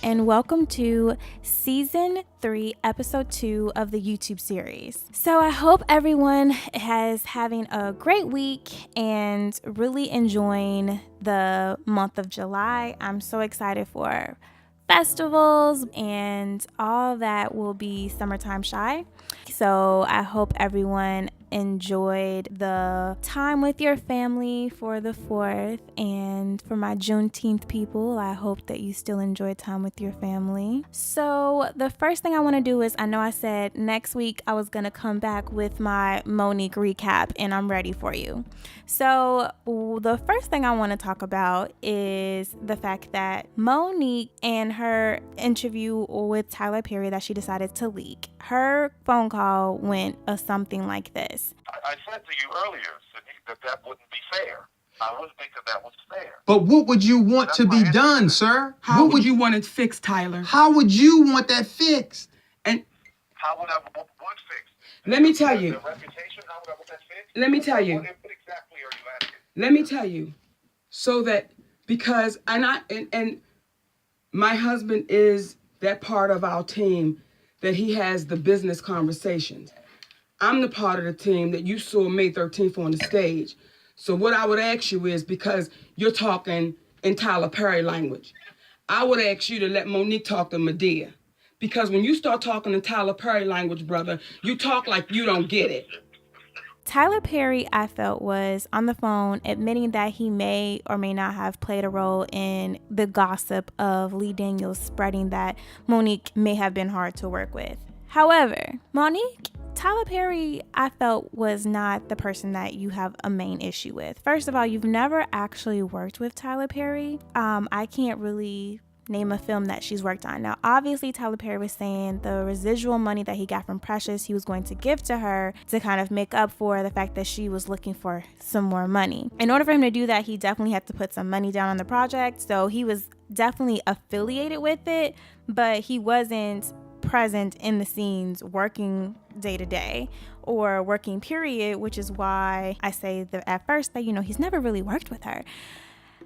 and welcome to Season 3, Episode 2 of the YouTube series. So I hope everyone is having a great week and really enjoying the month of July. I'm so excited for festivals and all that will be summertime shy. So I hope everyone enjoyed the time with your family for the 4th, and for my Juneteenth people, I hope that you still enjoy time with your family. So the first thing I want to do is, I know I said next week I was going to come back with my Monique recap, and I'm ready for you. So the first thing I want to talk about is the fact that Monique and her interview with Tyler Perry that she decided to leak, her phone call went something like this. I said to you earlier, Sydney, that wouldn't be fair. I wouldn't think that was fair. But what would you want to be done, sir? How would you want it fixed, Tyler? How would you want that fixed? And how would I want fixed? Let me tell you. The reputation, how would I want that fixed? Let me tell you. What exactly are you asking? Let me tell you. So that, because, and my husband is that part of our team that he has the business conversations. I'm the part of the team that you saw May 13th on the stage. So what I would ask you is, because you're talking in Tyler Perry language, I would ask you to let Monique talk to Medea. Because when you start talking in Tyler Perry language, brother, you talk like you don't get it. Tyler Perry, I felt, was on the phone admitting that he may or may not have played a role in the gossip of Lee Daniels spreading that Monique may have been hard to work with. However, Tyler Perry, I felt, was not the person that you have a main issue with. First of all, you've never actually worked with Tyler Perry. I can't really name a film that she's worked on. Now, obviously, Tyler Perry was saying the residual money that he got from Precious, he was going to give to her to kind of make up for the fact that she was looking for some more money. In order for him to do that, he definitely had to put some money down on the project. So he was definitely affiliated with it, but he wasn't present in the scenes working day to day or working period, which is why I say that at first that, he's never really worked with her.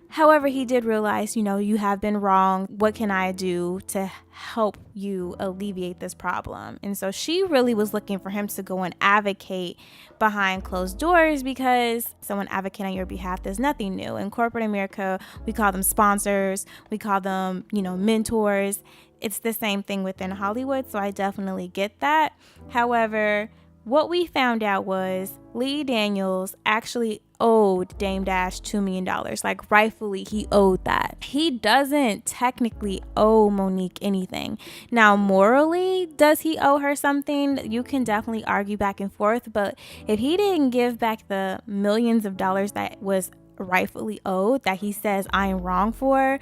However, he did realize, you have been wrong. What can I do to help you alleviate this problem? And so she really was looking for him to go and advocate behind closed doors, because someone advocating on your behalf, there's nothing new. In corporate America, we call them sponsors. We call them, mentors. It's the same thing within Hollywood. So I definitely get that. However, what we found out was Lee Daniels actually owed Dame Dash $2 million. Like, rightfully, he owed that. He doesn't technically owe Monique anything. Now, morally, does he owe her something? You can definitely argue back and forth, but if he didn't give back the millions of dollars that was rightfully owed, that he says I'm wrong for,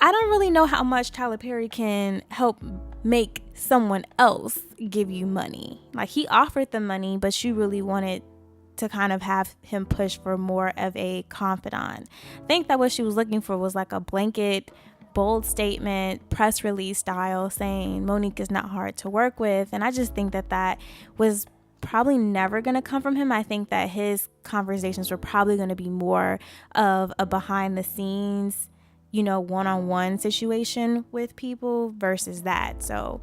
I don't really know how much Tyler Perry can help make someone else give you money. Like, he offered the money, but you really wanted to kind of have him push for more of a confidant. I think that what she was looking for was like a blanket, bold statement, press release style, saying Monique is not hard to work with. And I just think that was probably never going to come from him. I think that his conversations were probably going to be more of a behind the scenes, one-on-one situation with people versus that. So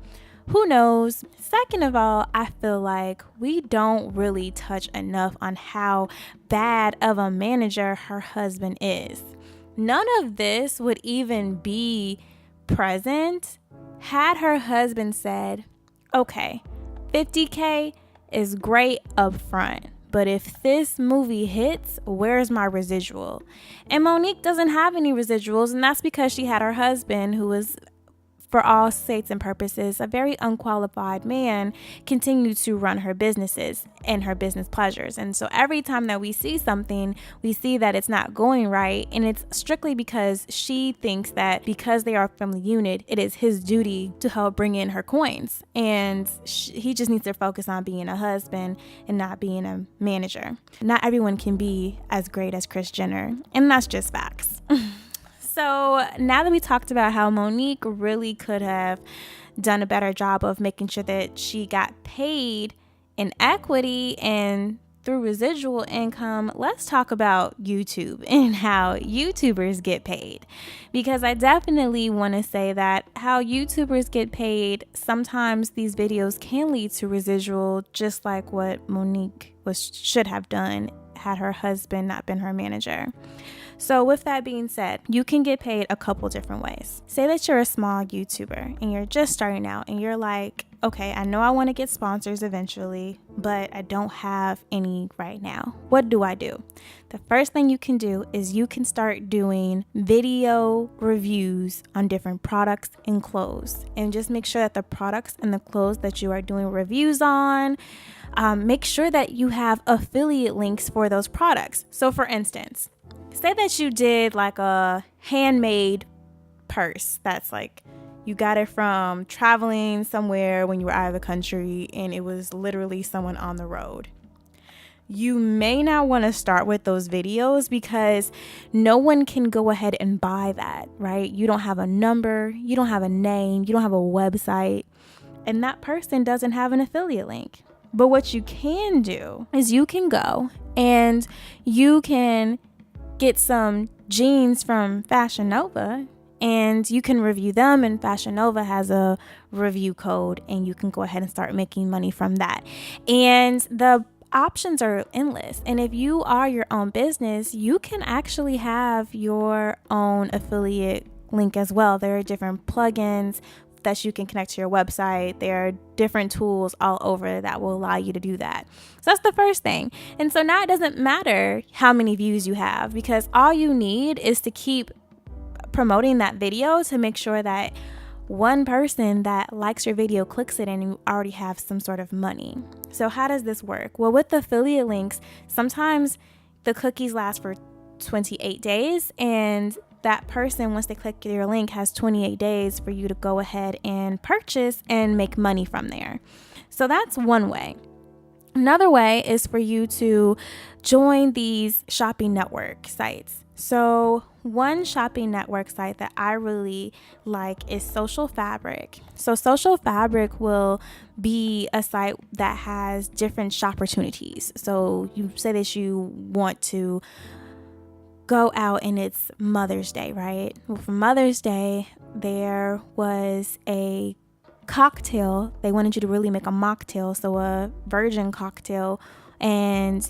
who knows? Second of all, I feel like we don't really touch enough on how bad of a manager her husband is. None of this would even be present had her husband said, okay, $50K is great up front, but if this movie hits, where's my residual? And Monique doesn't have any residuals, and that's because she had her husband, who was, for all sakes and purposes, a very unqualified man, continue to run her businesses and her business pleasures. And so every time that we see something, we see that it's not going right. And it's strictly because she thinks that because they are a family unit, it is his duty to help bring in her coins. And he just needs to focus on being a husband and not being a manager. Not everyone can be as great as Kris Jenner. And that's just facts. So now that we talked about how Monique really could have done a better job of making sure that she got paid in equity and through residual income, let's talk about YouTube and how YouTubers get paid. Because I definitely want to say that how YouTubers get paid, sometimes these videos can lead to residual, just like what Monique should have done had her husband not been her manager. So with that being said, you can get paid a couple different ways. Say that you're a small YouTuber and you're just starting out and you're like, okay, I know I want to get sponsors eventually, but I don't have any right now. What do I do? The first thing you can do is you can start doing video reviews on different products and clothes, and just make sure that the products and the clothes that you are doing reviews on, make sure that you have affiliate links for those products. So for instance, say that you did like a handmade purse that's like you got it from traveling somewhere when you were out of the country and it was literally someone on the road. You may not want to start with those videos because no one can go ahead and buy that, right? You don't have a number, you don't have a name, you don't have a website, and that person doesn't have an affiliate link. But what you can do is you can go and you can get some jeans from Fashion Nova and you can review them, and Fashion Nova has a review code and you can go ahead and start making money from that. And the options are endless. And if you are your own business, you can actually have your own affiliate link as well. There are different plugins that you can connect to your website. There are different tools all over that will allow you to do that. So that's the first thing. And so now it doesn't matter how many views you have, because all you need is to keep promoting that video to make sure that one person that likes your video clicks it and you already have some sort of money. So how does this work? Well, with affiliate links, sometimes the cookies last for 28 days, and that person, once they click your link, has 28 days for you to go ahead and purchase and make money from there. So that's one way. Another way is for you to join these shopping network sites. So one shopping network site that I really like is Social Fabric. So Social Fabric will be a site that has different shop opportunities. So you say that you want to go out and it's Mother's Day, right? Well, for Mother's Day, there was a cocktail. They wanted you to really make a mocktail, so a virgin cocktail, and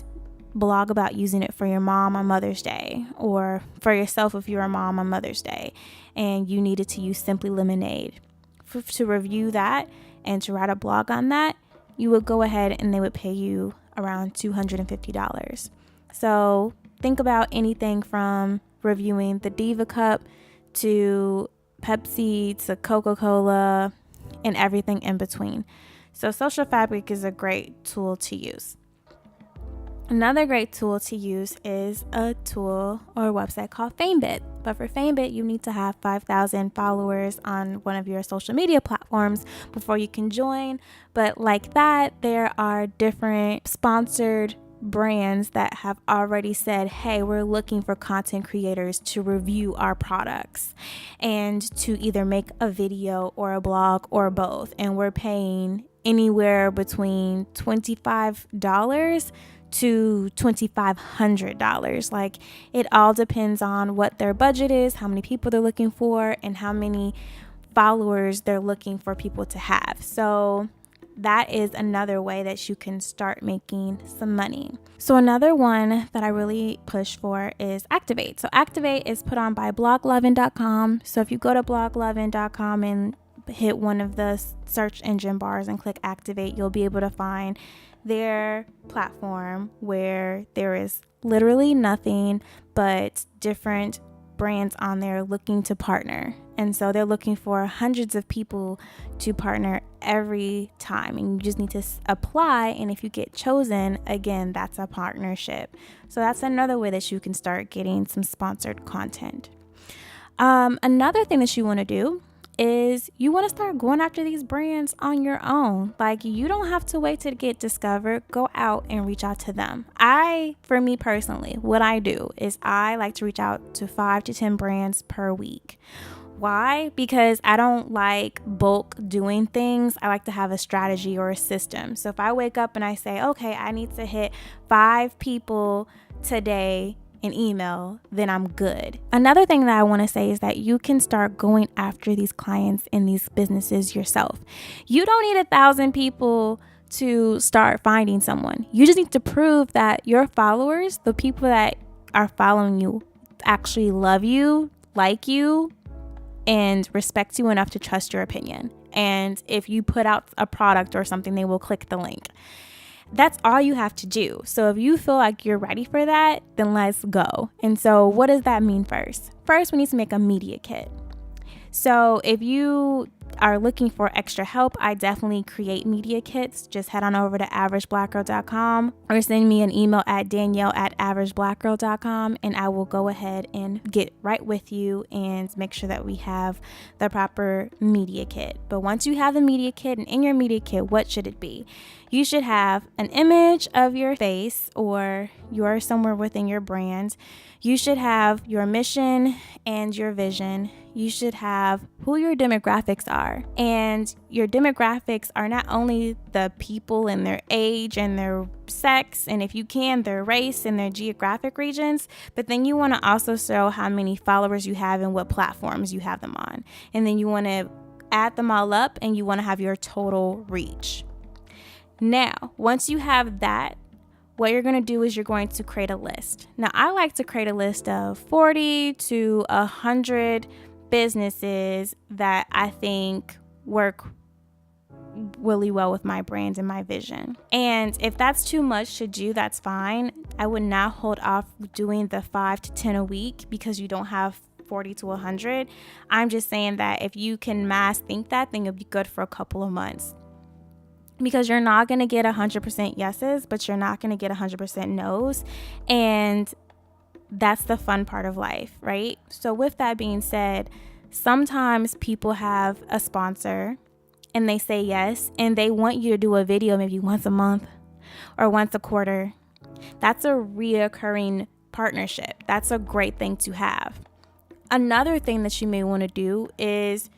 blog about using it for your mom on Mother's Day, or for yourself if you're a mom on Mother's Day and you needed to use Simply Lemonade. To review that and to write a blog on that, you would go ahead and they would pay you around $250. So think about anything from reviewing the Diva Cup to Pepsi to Coca-Cola and everything in between. So Social Fabric is a great tool to use. Another great tool to use is a tool or a website called FameBit. But for FameBit, you need to have 5,000 followers on one of your social media platforms before you can join. But like that, there are different sponsored brands that have already said, hey, we're looking for content creators to review our products and to either make a video or a blog or both. And we're paying anywhere between $25 to $2,500. Like, it all depends on what their budget is, how many people they're looking for, and how many followers they're looking for people to have. So that is another way that you can start making some money. So another one that I really push for is Activate. So Activate is put on by bloglovin.com. So if you go to bloglovin.com and hit one of the search engine bars and click Activate, you'll be able to find their platform where there is literally nothing but different brands on there looking to partner. And so they're looking for hundreds of people to partner every time, and you just need to apply, and if you get chosen, again, that's a partnership. So that's another way that you can start getting some sponsored content. Another thing that you want to do is you want to start going after these brands on your own. Like, you don't have to wait to get discovered. Go out and reach out to them. For me personally, what I do is I like to reach out to 5 to 10 brands per week. Why? Because I don't like bulk doing things. I like to have a strategy or a system. So if I wake up and I say, okay, I need to hit 5 people today in email, then I'm good. Another thing that I want to say is that you can start going after these clients in these businesses yourself. You don't need 1,000 people to start finding someone. You just need to prove that your followers, the people that are following you, actually love you, like you, and respect you enough to trust your opinion. And if you put out a product or something, they will click the link. That's all you have to do. So if you feel like you're ready for that, then let's go. And so what does that mean first? First, we need to make a media kit. So if you are looking for extra help, I definitely create media kits. Just head on over to averageblackgirl.com or send me an email at danielle@averageblackgirl.com, and I will go ahead and get right with you and make sure that we have the proper media kit. But once you have the media kit, and in your media kit, what should it be? You should have an image of your face or you're somewhere within your brand. You should have your mission and your vision. You should have who your demographics are. And your demographics are not only the people and their age and their sex, and if you can, their race and their geographic regions, but then you want to also show how many followers you have and what platforms you have them on. And then you want to add them all up and you want to have your total reach. Now, once you have that, what you're going to do is you're going to create a list. Now, I like to create a list of 40 to 100 businesses that I think work really well with my brand and my vision. And if that's too much to do, that's fine. I would not hold off doing the 5 to 10 a week because you don't have 40 to 100. I'm just saying that if you can mass think that, then you'll be good for a couple of months. Because you're not going to get 100% yeses, but you're not going to get 100% no's. And that's the fun part of life, right? So with that being said, sometimes people have a sponsor and they say yes, and they want you to do a video maybe once a month or once a quarter. That's a reoccurring partnership. That's a great thing to have. Another thing that you may want to do is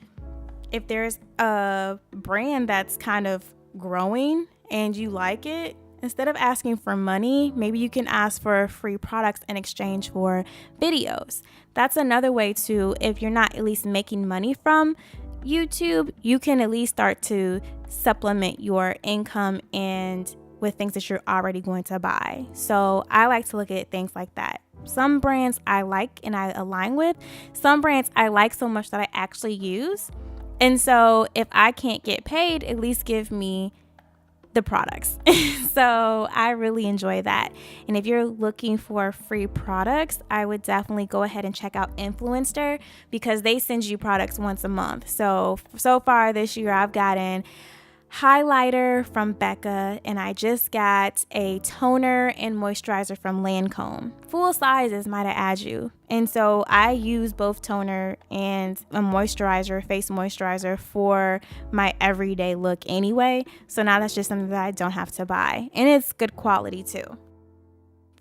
if there's a brand that's kind of growing and you like it, instead of asking for money, maybe you can ask for free products in exchange for videos. That's another way to, if you're not at least making money from YouTube, you can at least start to supplement your income and with things that you're already going to buy. So I like to look at things like that. Some brands I like and I align with. Some brands I like so much that I actually use. And so if I can't get paid, at least give me the products. So I really enjoy that. And if you're looking for free products, I would definitely go ahead and check out Influencer because they send you products once a month. So far this year, I've gotten highlighter from Becca, and I just got a toner and moisturizer from Lancome. Full sizes, might I add you. And so I use both toner and a moisturizer, face moisturizer for my everyday look anyway. So now that's just something that I don't have to buy. And it's good quality too.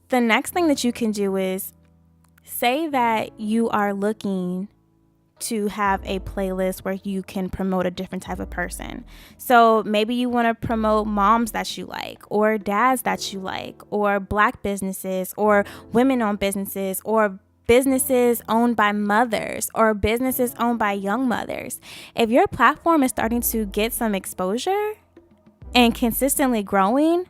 The next thing that you can do is say that you are looking to have a playlist where you can promote a different type of person. So maybe you want to promote moms that you like, or dads that you like, or Black businesses, or women-owned businesses, or businesses owned by mothers, or businesses owned by young mothers. If your platform is starting to get some exposure and consistently growing,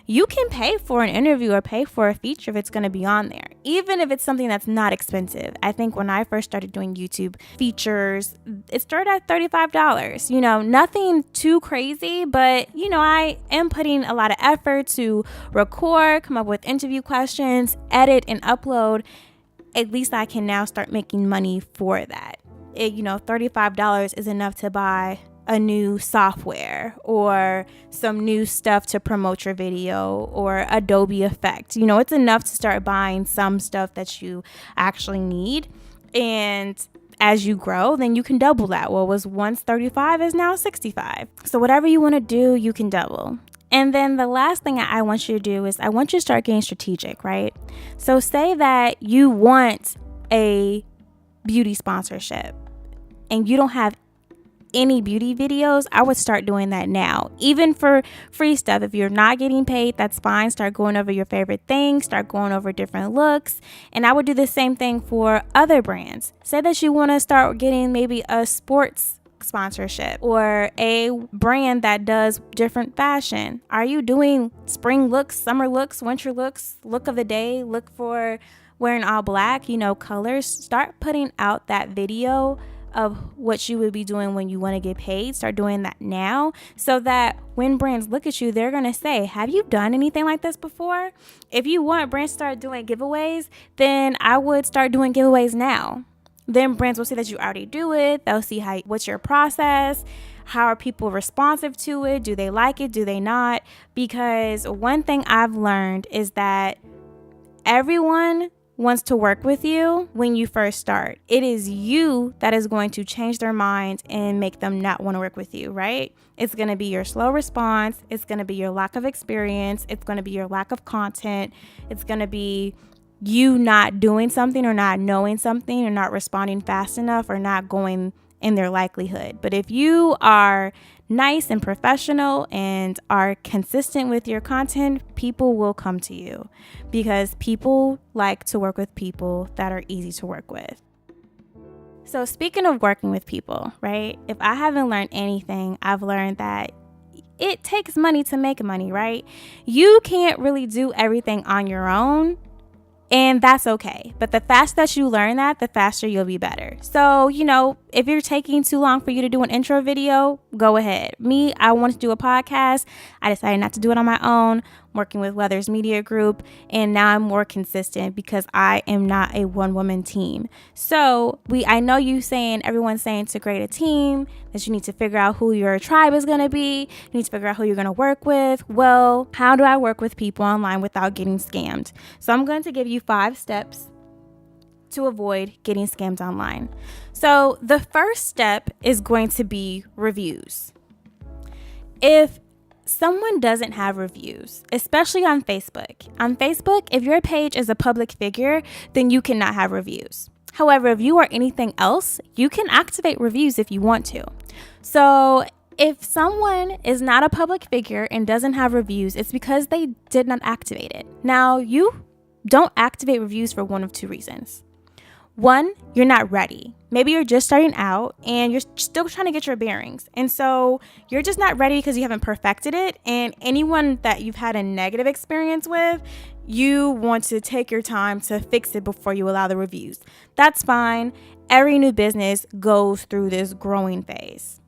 you can pay for an interview or pay for a feature if it's going to be on there, even if it's something that's not expensive. I think when I first started doing YouTube features, it started at $35. Nothing too crazy, but I am putting a lot of effort to record, come up with interview questions, edit, and upload. At least I can now start making money for that. $35 is enough to buy a new software or some new stuff to promote your video or Adobe Effect. It's enough to start buying some stuff that you actually need. And as you grow, then you can double that. What was once 35 is now 65. So whatever you want to do, you can double. And then the last thing I want you to do is I want you to start getting strategic, right? So say that you want a beauty sponsorship. and you don't have any beauty videos, I would start doing that now. Even for free stuff, if you're not getting paid, that's fine. Start going over your favorite things, start going over different looks. And I would do the same thing for other brands. Say that you want to start getting maybe a sports sponsorship or a brand that does different fashion. Are you doing spring looks, summer looks, winter looks, look of the day, look for wearing all black, colors? Start putting out that video of what you would be doing when you want to get paid. Start doing that now, so that when brands look at you, they're going to say, have you done anything like this before? If you want brands to start doing giveaways, then I would start doing giveaways now. Then brands will see that you already do it. They'll see what's your process. How are people responsive to it? Do they like it? Do they not? Because one thing I've learned is that everyone wants to work with you when you first start. It is you that is going to change their mind and make them not want to work with you, right? It's going to be your slow response. It's going to be your lack of experience. It's going to be your lack of content. It's going to be you not doing something or not knowing something or not responding fast enough or not going in their likelihood. But if you are nice and professional and are consistent with your content, people will come to you, because people like to work with people that are easy to work with. So speaking of working with people, right? If I haven't learned anything, I've learned that it takes money to make money, right? You can't really do everything on your own. And that's okay. But the faster that you learn that, the faster you'll be better. So, if you're taking too long for you to do an intro video, go ahead. Me, I wanted to do a podcast. I decided not to do it on my own, working with Weathers Media Group. And now I'm more consistent because I am not a one-woman team. So I know everyone's saying to create a team, that you need to figure out who your tribe is going to be. You need to figure out who you're going to work with. Well, how do I work with people online without getting scammed? So I'm going to give you 5 steps to avoid getting scammed online. So the first step is going to be reviews. If someone doesn't have reviews, especially on Facebook, if your page is a public figure, then you cannot have reviews. However, if you are anything else, you can activate reviews if you want to. So if someone is not a public figure and doesn't have reviews, it's because they did not activate it. Now, you don't activate reviews for one of 2 reasons. 1, you're not ready. Maybe you're just starting out and you're still trying to get your bearings. And so you're just not ready because you haven't perfected it. And anyone that you've had a negative experience with, you want to take your time to fix it before you allow the reviews. That's fine. Every new business goes through this growing phase.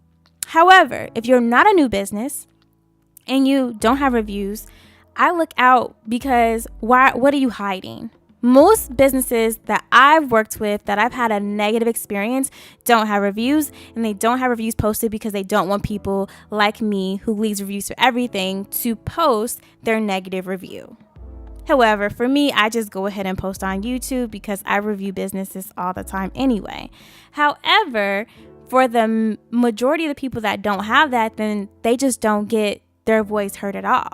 However, if you're not a new business and you don't have reviews, I look out, because what are you hiding? Most businesses that I've worked with that I've had a negative experience don't have reviews, and they don't have reviews posted because they don't want people like me, who leaves reviews for everything, to post their negative review. However, for me, I just go ahead and post on YouTube because I review businesses all the time anyway. However, for the majority of the people that don't have that, then they just don't get their voice heard at all.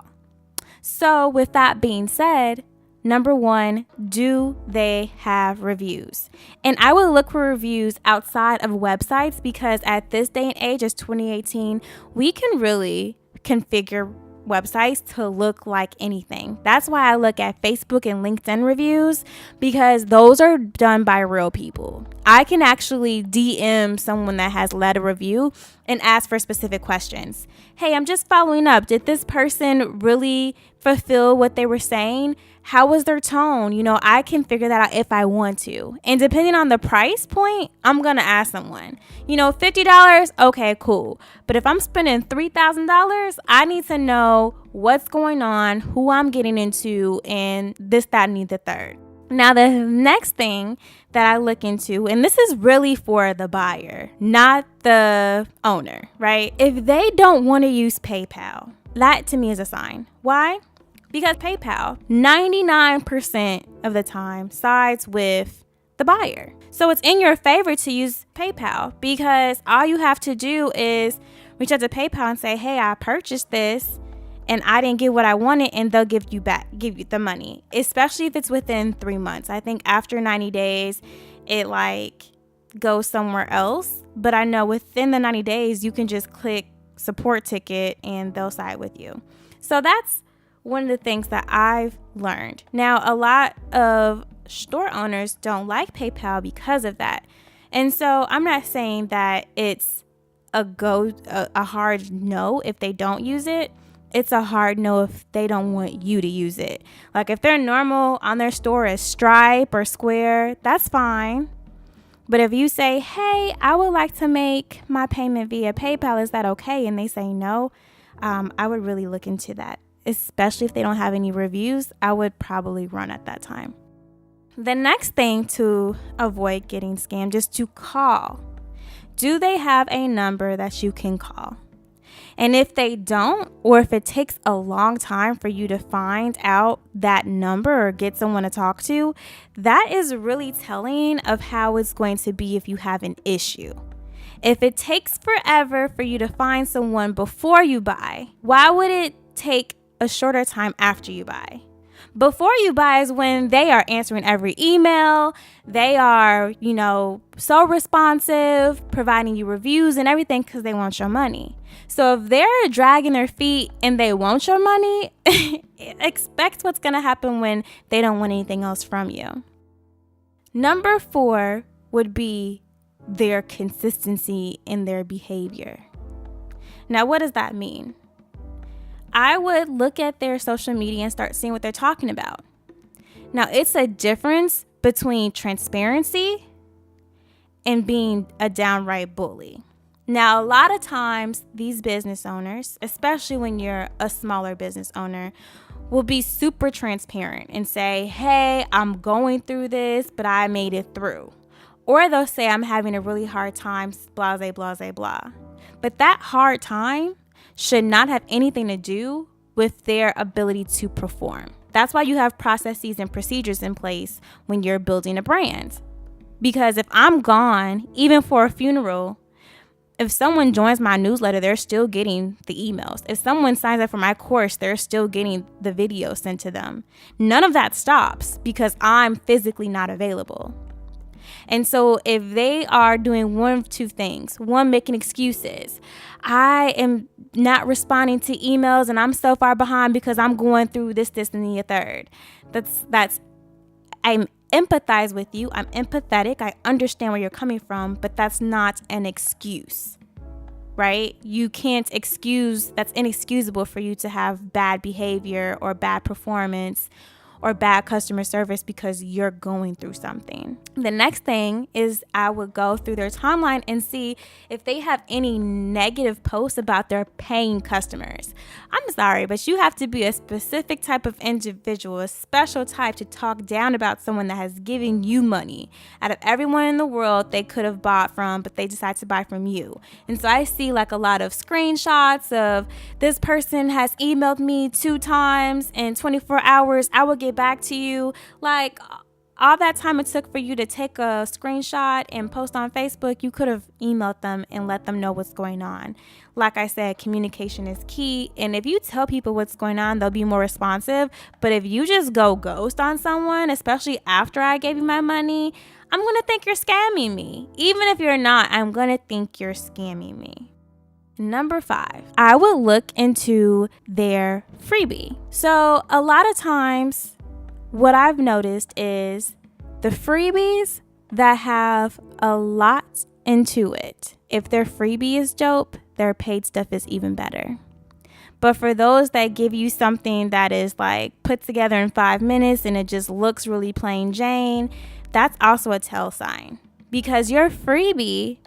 So with that being said, number 1, do they have reviews? And I will look for reviews outside of websites, because at this day and age, as 2018, we can really configure websites to look like anything. That's why I look at Facebook and LinkedIn reviews, because those are done by real people. I can actually DM someone that has led a review and ask for specific questions. Hey, I'm just following up. Did this person really fulfill what they were saying? How was their tone? I can figure that out if I want to. And depending on the price point, I'm going to ask someone. $50, okay, cool. But if I'm spending $3,000, I need to know what's going on, who I'm getting into, and this, that, and the third. Now, the next thing that I look into, and this is really for the buyer, not the owner, right? If they don't want to use PayPal, that to me is a sign. Why? Because PayPal, 99% of the time, sides with the buyer. So it's in your favor to use PayPal, because all you have to do is reach out to PayPal and say, hey, I purchased this and I didn't get what I wanted, and they'll give you the money, especially if it's within 3 months. I think after 90 days, it goes somewhere else. but I know within the 90 days, you can just click support ticket and they'll side with you. So that's one of the things that I've learned. Now, a lot of store owners don't like PayPal because of that. And so I'm not saying that it's a hard no if they don't use it. It's a hard no if they don't want you to use it. Like if their normal on their store is Stripe or Square, that's fine. But if you say, hey, I would like to make my payment via PayPal, is that okay? And they say no, I would really look into that. Especially if they don't have any reviews, I would probably run at that time. The next thing to avoid getting scammed is to call. Do they have a number that you can call? And if they don't, or if it takes a long time for you to find out that number or get someone to talk to, that is really telling of how it's going to be if you have an issue. If it takes forever for you to find someone before you buy, why would it take a shorter time after you buy? Before you buy is when they are answering every email. They are, so responsive, providing you reviews and everything because they want your money. So if they're dragging their feet and they want your money, expect what's going to happen when they don't want anything else from you. Number 4 would be their consistency in their behavior. Now, what does that mean? I would look at their social media and start seeing what they're talking about. Now, it's a difference between transparency and being a downright bully. Now, a lot of times, these business owners, especially when you're a smaller business owner, will be super transparent and say, hey, I'm going through this, but I made it through. Or they'll say, I'm having a really hard time, blah, blah, blah, blah, blah. But that hard time should not have anything to do with their ability to perform. That's why you have processes and procedures in place when you're building a brand. Because if I'm gone, even for a funeral, if someone joins my newsletter, they're still getting the emails. If someone signs up for my course, they're still getting the video sent to them. None of that stops because I'm physically not available. And so if they are doing one of two things, one, making excuses, I am not responding to emails and I'm so far behind because I'm going through this, and the third. I'm empathize with you. I'm empathetic. I understand where you're coming from, but that's not an excuse, right? You can't excuse, that's inexcusable for you to have bad behavior or bad performance or bad customer service because you're going through something. The next thing is I would go through their timeline and see if they have any negative posts about their paying customers. I'm sorry, but you have to be a specific type of individual, a special type to talk down about someone that has given you money. Out of everyone in the world they could have bought from, but they decide to buy from you. And so I see like a lot of screenshots of this person has emailed me 2 times in 24 hours. I will get back to you. Like all that time it took for you to take a screenshot and post on Facebook, you could have emailed them and let them know what's going on. Like I said, communication is key. And if you tell people what's going on, they'll be more responsive. But if you just go ghost on someone, especially after I gave you my money, I'm going to think you're scamming me. Even if you're not, I'm going to think you're scamming me. Number 5, I would look into their freebie. So a lot of times, what I've noticed is the freebies that have a lot into it. If their freebie is dope, their paid stuff is even better. But for those that give you something that is like put together in 5 minutes and it just looks really plain Jane, that's also a tell sign. Because your freebie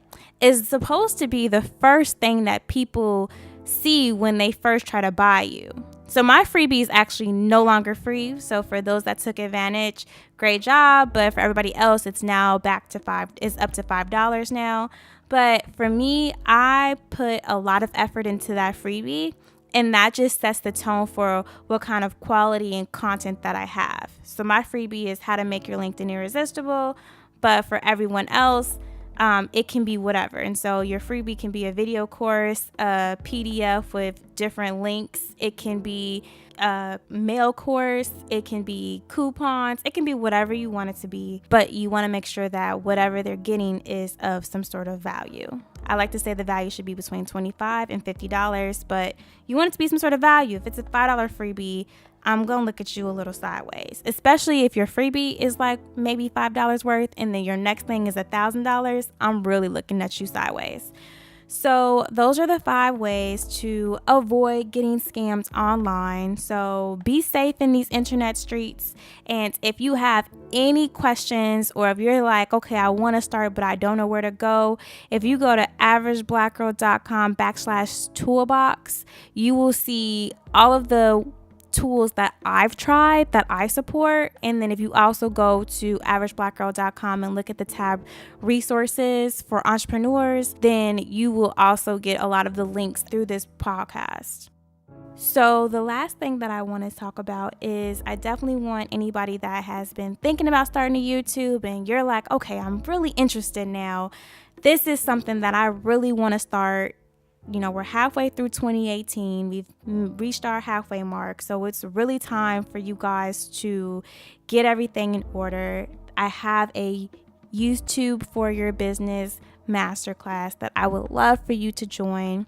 is supposed to be the first thing that people see when they first try to buy you. So my freebie is actually no longer free. So for those that took advantage, great job. But for everybody else, it's now back to it's up to $5 now. But for me, I put a lot of effort into that freebie. And that just sets the tone for what kind of quality and content that I have. So my freebie is how to make your LinkedIn irresistible. But for everyone else, It can be whatever. And so your freebie can be a video course, a PDF with different links. It can be a mail course. It can be coupons. It can be whatever you want it to be. But you want to make sure that whatever they're getting is of some sort of value. I like to say the value should be between $25 and $50, but you want it to be some sort of value. If it's a $5 freebie, I'm going to look at you a little sideways, especially if your freebie is like maybe $5 worth and then your next thing is $1,000. I'm really looking at you sideways. So those are the 5 ways to avoid getting scammed online. So be safe in these internet streets. And if you have any questions, or if you're like, okay, I want to start, but I don't know where to go, if you go to averageblackgirl.com/toolbox, you will see all of the tools that I've tried that I support. And then if you also go to averageblackgirl.com and look at the tab resources for entrepreneurs, then you will also get a lot of the links through this podcast. So the last thing that I want to talk about is I definitely want anybody that has been thinking about starting a YouTube and you're like, okay, I'm really interested now. This is something that I really want to start. You know, we're halfway through 2018. We've reached our halfway mark. So it's really time for you guys to get everything in order. I have a YouTube for your business masterclass that I would love for you to join.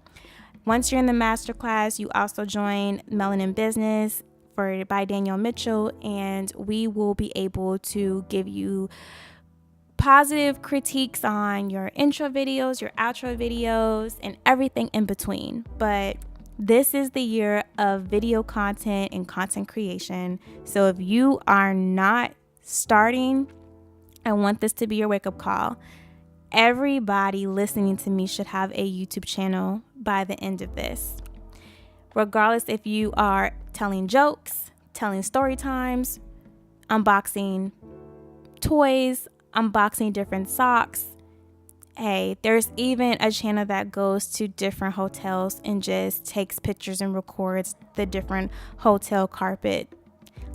Once you're in the masterclass, you also join Melanin Business by Danielle Mitchell, and we will be able to give you positive critiques on your intro videos, your outro videos, and everything in between. But this is the year of video content and content creation. So if you are not starting, I want this to be your wake-up call. Everybody listening to me should have a YouTube channel by the end of this. Regardless if you are telling jokes, telling story times, unboxing toys, unboxing different socks. Hey, there's even a channel that goes to different hotels and just takes pictures and records the different hotel carpet.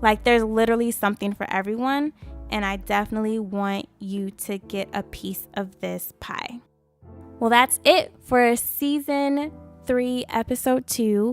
Like, there's literally something for everyone, and I definitely want you to get a piece of this pie. Well, that's it for season 3, episode 2.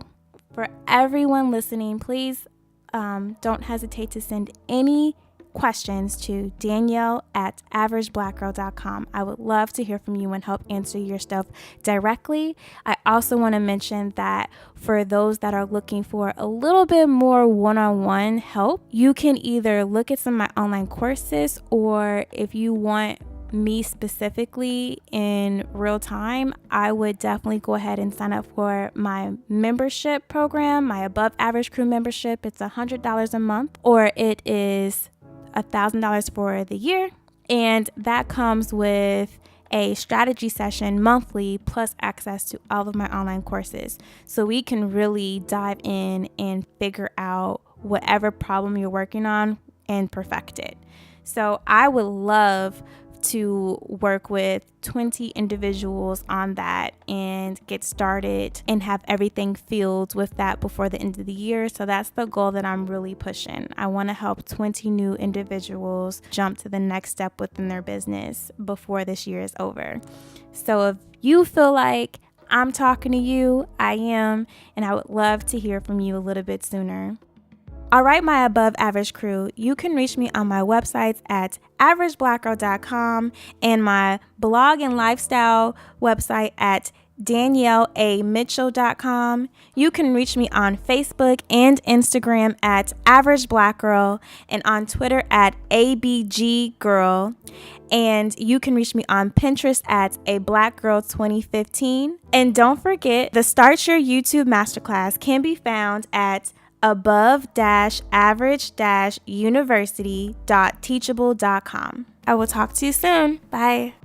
For everyone listening, please don't hesitate to send any questions to Danielle@averageblackgirl.com. I would love to hear from you and help answer your stuff directly. I also want to mention that for those that are looking for a little bit more one-on-one help, you can either look at some of my online courses, or if you want me specifically in real time, I would definitely go ahead and sign up for my membership program, my Above Average Crew membership. It's $100 a month, or it is $1,000 for the year, and that comes with a strategy session monthly plus access to all of my online courses, so we can really dive in and figure out whatever problem you're working on and perfect it. So I would love to work with 20 individuals on that and get started and have everything filled with that before the end of the year. So that's the goal that I'm really pushing. I want to help 20 new individuals jump to the next step within their business before this year is over. So if you feel like I'm talking to you, I am, and I would love to hear from you a little bit sooner. All right, my above average crew, you can reach me on my websites at averageblackgirl.com and my blog and lifestyle website at DanielleAMitchell.com. You can reach me on Facebook and Instagram at averageblackgirl and on Twitter at ABGgirl. And you can reach me on Pinterest at ablackgirl2015. And don't forget, the Start Your YouTube Masterclass can be found at above-average-university.teachable.com. I will talk to you soon. Bye.